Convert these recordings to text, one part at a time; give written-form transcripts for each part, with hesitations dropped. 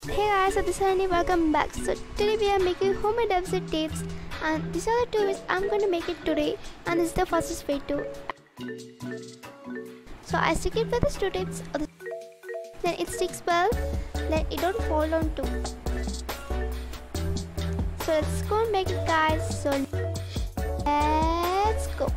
Hey guys, so this is Hary, welcome back. So today we are making homemade deficit tapes, and these are the two ways I'm going to make it today, and this is the fastest way too. So I stick it with these two tapes, then it sticks well, then it don't fall on too. So let's go and make it, guys. So let's go.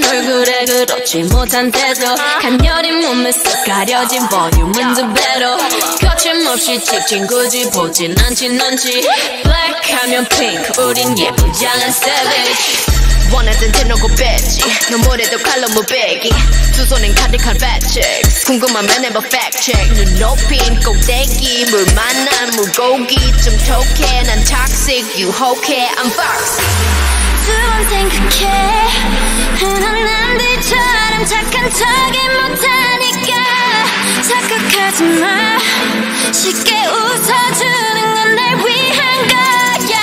얼굴에 그렇지 못한 태도 간녀린 몸에 쓱 가려진 볼륨은 두 배로 거침없이 찍힌 굳이 보진 않지 넌지 블랙하면 핑크 우린 예쁘장한 savage 원하던 대놓고 뺐지 너무래도 칼로 무배기 두 손엔 가득한 fat checks 궁금하면 해봐 fact check 눈 높인 꼭대기 물 만난 물고기 좀 톡해 난 toxic 유혹해 I'm foxy 두 번 생각해 흔한 남들처럼 착한 척이 못하니까 착각하지 마 쉽게 웃어주는 건 날 위한 거야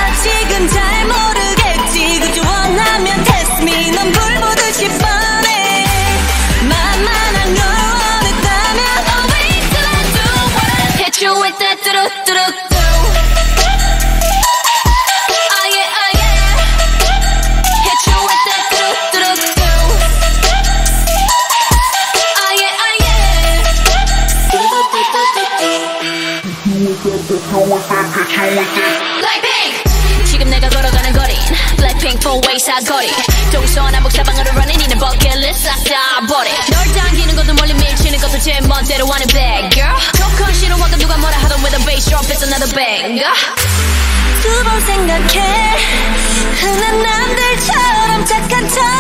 아직은 잘 모르겠지 그저 원하면 test me 넌 불 보듯이 뻔해 만만한 걸 원했다면 Oh wait till I do it Hit you with that 뚜루뚜루 지금 내가 걸어가는 거린 Blackpink 4-way 사거리 동서 남북 사방으로 running 이는 버킷리스트 싹 다 버리 널 당기는 것도 멀리 밀치는 것도 제일 멋대로 하는 bad girl 조금 싫어하고 누가 뭐라 하던 with a bass drop it's another banger 두 번 생각해 흔한 남들처럼 착한 척